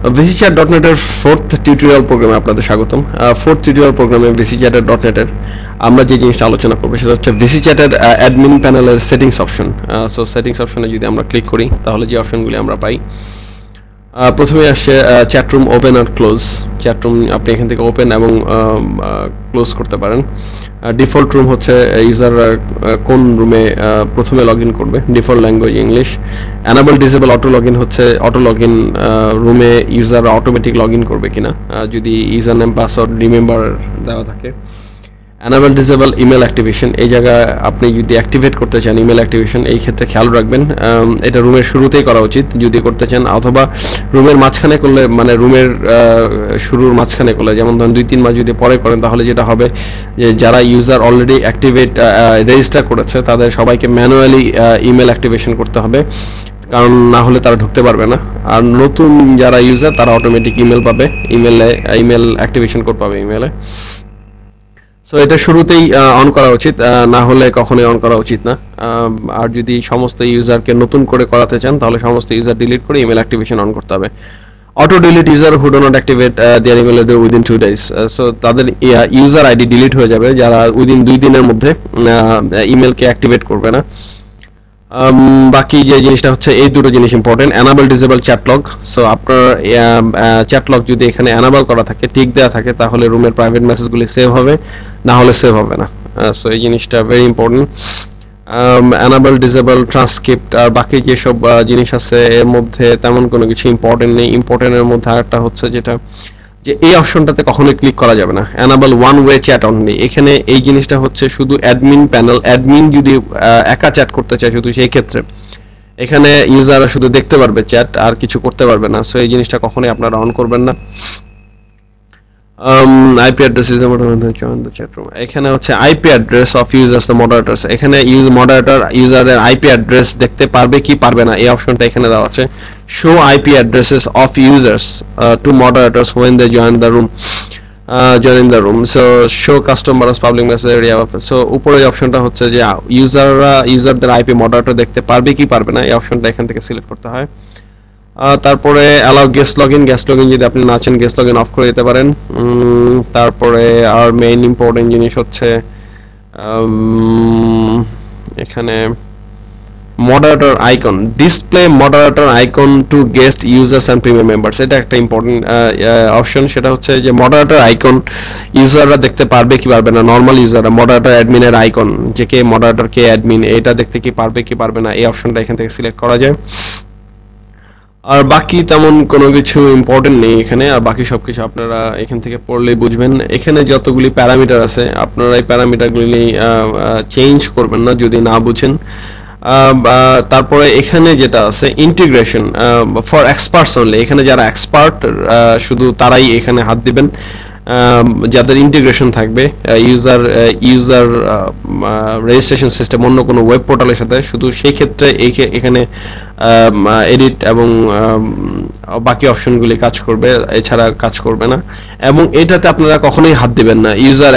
VCChat.net এর fourth tutorial প্রোগ্রামে আপনাদের স্বাগতম। ফোর্থ টিউটোরিয়াল প্রোগ্রামে VCChat.net এর আমরা যে জিনিসটা আলোচনা করবো সেটা হচ্ছে VCChat এর অ্যাডমিন প্যানেলের সেটিংস অপশন। সো সেটিংস অপশনে যদি আমরা ক্লিক করি তাহলে যে অপশনগুলি আমরা পাই, প্রথমে আসে চ্যাটরুম ওপেন আর ক্লোজ। চ্যাটরুম আপনি এখান থেকে ওপেন এবং ক্লোজ করতে পারেন। ডিফল্ট রুম হচ্ছে ইউজার কোন রুমে প্রথমে লগ ইন করবে, default language English. Enable disable auto log in হচ্ছে অটো লগ ইন রুমে ইউজার অটোমেটিক লগ ইন করবে কিনা যদি ইউজার নেম পাসওয়ার্ড রিমেম্বার দেওয়া থাকে। অ্যানাবল ডিসেবল ইমেল অ্যাক্টিভেশন, এই জায়গায় আপনি যদি অ্যাক্টিভেট করতে চান ইমেল অ্যাক্টিভেশন, এই ক্ষেত্রে খেয়াল রাখবেন এটা রুমের শুরুতেই করা উচিত যদি করতে চান, অথবা রুমের মাঝখানে করলে, মানে রুমের শুরুর মাঝখানে করলে, যেমন ধরুন 2-3 মাস যদি পরে করেন তাহলে যেটা হবে যে যারা ইউজার অলরেডি অ্যাক্টিভেট রেজিস্টার করেছে তাদের সবাইকে ম্যানুয়ালি ইমেল অ্যাক্টিভেশন করতে হবে, কারণ না হলে তারা ঢুকতে পারবে না। আর নতুন যারা ইউজার তারা অটোমেটিক ইমেল পাবে, ইমেল অ্যাক্টিভেশন কোড পাবে ইমেলে। সো এটা শুরুতেই অন করা উচিত, না হলে কখনোই অন করা উচিত না। আর যদি সমস্ত ইউজারকে নতুন করে করাতে চান তাহলে সমস্ত ইউজার ডিলিট করে ইমেল অ্যাক্টিভেশন অন করতে হবে। Auto delete user who do not activate their email ID within 2 days। So তাদের ইউজার আইডি ডিলিট হয়ে যাবে যারা উইদিন 2 দিনের মধ্যে ইমেলকে অ্যাক্টিভেট করবে না। বাকি যে জিনিসটা হচ্ছে এই দুটো জিনিস important. Enable disable chat log. So আপনার চ্যাটলগ যদি এখানে অ্যানাবল করা থাকে, টিক দেওয়া থাকে, তাহলে রুমের প্রাইভেট মেসেজগুলি সেভ হবে, না হলে সেভ হবে না। সো এই জিনিসটা very important. Enable disable transcript আর বাকি যেসব জিনিস আছে এর মধ্যে তেমন কোনো কিছু ইম্পর্টেন্ট নেই। ইম্পর্টেন্টের মধ্যে আরেকটা হচ্ছে যেটা যে এই অপশনটাতে কখনোই ক্লিক করা যাবে না, enable one way chat only. এখানে এই জিনিসটা হচ্ছে শুধু অ্যাডমিন প্যানেল, অ্যাডমিন যদি একা চ্যাট করতে চায় শুধু সেই ক্ষেত্রে এখানে ইউজাররা শুধু দেখতে পারবে চ্যাট, আর কিছু করতে পারবে না। সো এই জিনিসটা কখনোই আপনারা অন করবেন না। IP address is join the chat room. এখানে হচ্ছে IP address of users the moderators। এখানে moderator ইউজারের IP address দেখতে পারবে কি পারবে না এই অপশনটা এখানে দেওয়া আছে। show IP addresses of users to moderators when they join the room, join the room। so show customers public message area। so উপরে অপশনটা হচ্ছে যে ইউজারদের IP moderator দেখতে পারবে কি পারবে না এই অপশনটা এখান থেকে সিলেক্ট করতে হয়। তারপরে অ্যালাউ গেস্ট লগইন যদি আপনি না চান গেস্ট লগইন অফ করে দিতে পারেন। তারপরে আর মেইন ইম্পর্টেন্ট জিনিস হচ্ছে এখানে moderator icon, display moderator icon to guest users and premium members. এটা একটা ইম্পর্টেন্ট অপশন। সেটা হচ্ছে যে মডারেটর আইকন ইউজাররা দেখতে পারবে কি পারবে না, নর্মাল ইউজাররা মডারেটর অ্যাডমিনের আইকন যে কে মডারেটর কে অ্যাডমিন এটা দেখতে কি পারবে কি পারবে না এই অপশনটা এখান থেকে সিলেক্ট করা যায়। আর বাকি তেমন কোনো কিছু ইম্পর্টেন্ট নেই এখানে, আর বাকি সবকিছু আপনারা এখান থেকে পড়লেই বুঝবেন। এখানে যতগুলি প্যারামিটার আছে আপনারা এই প্যারামিটারগুলি চেঞ্জ করবেন না যদি না বুঝেন। তারপরে এখানে যেটা আছে ইন্টিগ্রেশন ফর এক্সপার্টস অনলি, এখানে যারা এক্সপার্ট শুধু তারাই এখানে হাত দিবেন, যাদের ইন্টিগ্রেশন থাকবে ইউজার রেজিস্ট্রেশন সিস্টেম অন্য কোনো ওয়েব পোর্টালের সাথে, শুধু সেই ক্ষেত্রে এখানে এডিট এবং বাকি অপশনগুলি কাজ করবে, এছাড়া কাজ করবে না। এবং এটাতে আপনারা কখনোই হাত দিবেন না, user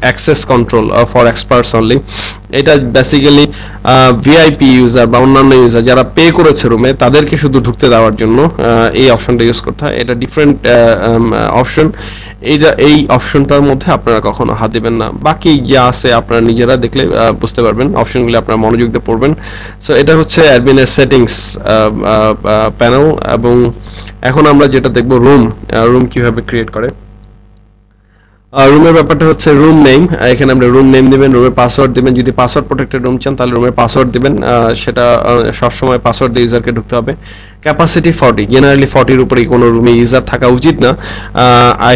access control for experts only. এটা বেসিক্যালি ভিআইপি ইউজার বা অন্যান্য ইউজার যারা পে করেছে রুমে তাদেরকে শুধু ঢুকতে দেওয়ার জন্য এই অপশনটা ইউজ করতে হয়। এটা ডিফারেন্ট অপশন, এই অপশনটার মধ্যে আপনারা কখনো হাত দিবেন না। বাকি যা আছে আপনারা নিজেরা দেখলে বুঝতে পারবেন, অপশনগুলি আপনারা মনোযোগ দিয়ে পড়বেন। সো এটা হচ্ছে অ্যাডমিনের সেটিংস প্যানেল। এবং এখন আমরা যেটা দেখবো রুম কিভাবে ক্রিয়েট করে। রুমের ব্যাপারটা হচ্ছে রুম নেম, এখানে আমরা রুম নেম দিবেন, রুমের পাসওয়ার্ড দিবেন। যদি পাসওয়ার্ড প্রোটেক্টেড রুম চান তাহলে রুমের পাসওয়ার্ড দিবেন, সেটা সবসময় পাসওয়ার্ড দিয়ে ইউজারকে ঢুকতে হবে। ক্যাপাসিটি 40, জেনারেলি 40-এর উপরেই কোনো রুমে ইউজার থাকা উচিত না।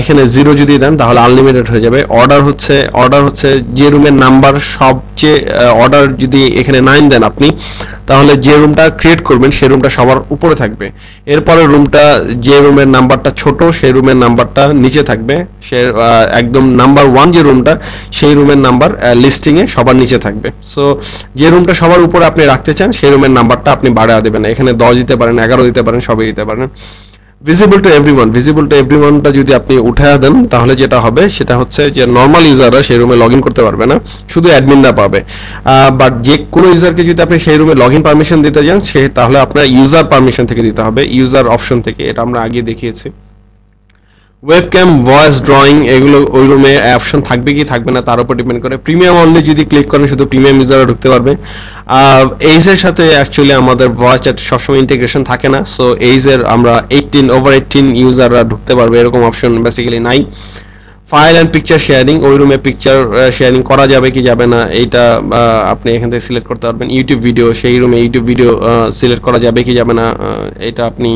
এখানে 0 যদি দেন তাহলে আনলিমিটেড হয়ে যাবে। অর্ডার হচ্ছে যে রুমের নাম্বার সবচেয়ে, অর্ডার যদি এখানে 9 দেন আপনি তাহলে যে রুমটা ক্রিয়েট করবেন সেই রুমটা সবার উপরে থাকবে। এরপরে যে রুমের নাম্বারটা ছোট সেই রুমের নাম্বারটা নিচে থাকবে। সে একদম নাম্বার 1 যে রুমটা সেই রুমের নাম্বার লিস্টিং এ সবার নিচে থাকবে। সো যে রুমটা সবার উপরে আপনি রাখতে চান সেই রুমের নাম্বারটা আপনি বাড়ায় দেবেন, এখানে 10 দিতে পারেন, 11 দিতে পারেন, সবই দিতে পারেন। ভিজিবল টু এভরিওয়ানটা যদি আপনি উঠায় দেন তাহলে যেটা হবে সেটা হচ্ছে যে নর্মাল ইউজাররা সেই রুমে লগ ইন করতে পারবে না, শুধু অ্যাডমিনরা পাবে। বাট যে কোনো ইউজারকে যদি আপনি সেই রুমে লগ ইন পারমিশন দিতে যান তাহলে আপনার ইউজার পারমিশন থেকে দিতে হবে, ইউজার অপশন থেকে। এটা আমরা আগে দেখিয়েছি। ওয়েবক্যাম, ভয়েস, ড্রয়িং এগুলো ওই রুমে অপশন থাকবে কি থাকবে না তার উপর ডিপেন্ড করে। প্রিমিয়াম অনলি যদি ক্লিক করেন শুধু প্রিমিয়াম ইউজাররা ঢুকতে পারবে। এইজের সাথে অ্যাকচুয়ালি আমাদের ভয়েস চ্যাট সবসময় ইন্টিগ্রেশন থাকে না, সো এইজের আমরা ওভার 18 ইউজাররা ঢুকতে পারবে এরকম অপশন বেসিক্যালি নাই। ফাইল অ্যান্ড পিকচার শেয়ারিং, ওই রুমে পিকচার শেয়ারিং করা যাবে কি যাবে না এইটা আপনি এখান থেকে সিলেক্ট করতে পারবেন। ইউটিউব ভিডিও, সেই রুমে ইউটিউব ভিডিও সিলেক্ট করা যাবে কি যাবে না, এটা আপনি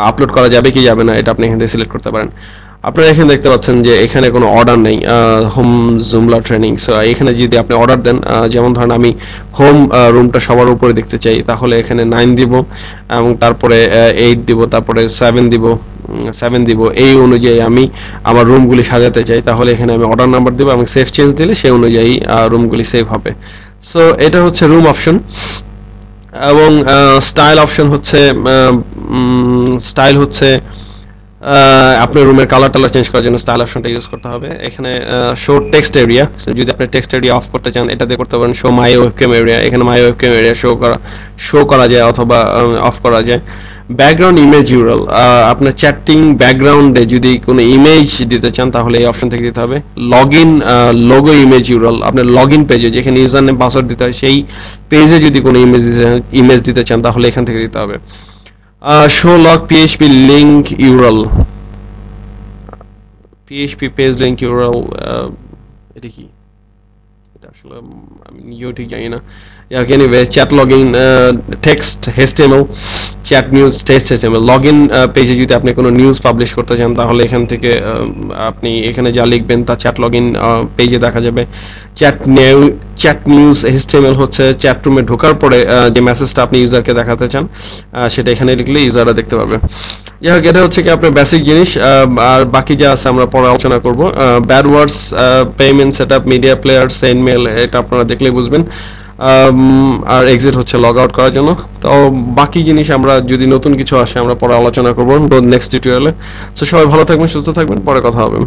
আপলোড করা যাবে কি যাবে না এটা আপনি এখান থেকে সিলেক্ট করতে পারেন। আপনারা এখানে দেখতে পাচ্ছেন যে এখানে কোনো অর্ডার নেই, হোম জুমলা ট্রেনিং। সো এখানে যদি আপনি অর্ডার দেন, যেমন ধরেন আমি হোম রুমটা সবার উপরে দেখতে চাই, তাহলে এখানে 9 দিব এবং তারপরে 8 দিব, তারপরে 7 দিব। এই অনুযায়ী আমি আমার রুমগুলি সাজাতে চাই, তাহলে এখানে আমি অর্ডার নাম্বার দেবো এবং সেভ চেঞ্জ দিলে সেই অনুযায়ী রুমগুলি সেভ হবে। সো এটা হচ্ছে রুম অপশন। এবং স্টাইল অপশন হচ্ছে আপনার রুমের কালার চেঞ্জ করার জন্য স্টাইল অপশনটা ইউজ করতে হবে। এখানে শো টেক্সট এরিয়া, যদি আপনি টেক্সট এরিয়া অফ করতে চান এটা দিয়ে করতে পারেন। শো মাই ওয়েবক্যাম এরিয়া, এখানে মাই ওয়েবক্যাম এরিয়া শো করা যায় অথবা অফ করা যায়। ব্যাকগ্রাউন্ড ইমেজ ইউআরএল, আপনার চ্যাটিং ব্যাকগ্রাউন্ডে যদি কোনো ইমেজ দিতে চান তাহলে এই অপশন থেকে দিতে হবে। লগইন লোগো ইমেজ ইউআরএল, আপনার লগইন পেজে যেখানে ইউজার নেম পাসওয়ার্ড দিতে হয় সেই পেজে যদি কোনো ইমেজ দিতে চান তাহলে এখান থেকে দিতে হবে। Show log PHP link URL, PHP page link URL, এটা কি, এটা আসলে আমি নিজেও ঠিক জানি না। Anyway, chat login text HTML, chat news text HTML। Login পেজে যদি আপনি কোনো নিউজ পাবলিশ করতে চান তাহলে এখান থেকে আপনি এখানে যা লিখবেন তা চ্যাট লগইন পেজে দেখা যাবে। চ্যাট নিউজ HTML হচ্ছে চ্যাট রুমে ঢোকার পরে যে মেসেজটা আপনি ইউজারকে দেখাতে চান সেটা এখানে লিখলে ইউজাররা দেখতে পাবে। যাই হোক, এটা হচ্ছে কি আপনার বেসিক জিনিস, আর বাকি যা আছে আমরা পরে আলোচনা করব। Bad words, payment setup, media player, send mail, এটা আপনারা দেখলেই বুঝবেন। আর এক্সিট হচ্ছে লগ আউট করার জন্য। তো বাকি জিনিস আমরা যদি নতুন কিছু আসে আমরা পরে আলোচনা করব নেক্সট টিউটোরিয়ালে। সো সবাই ভালো থাকবেন, সুস্থ থাকবেন, পরে কথা হবে।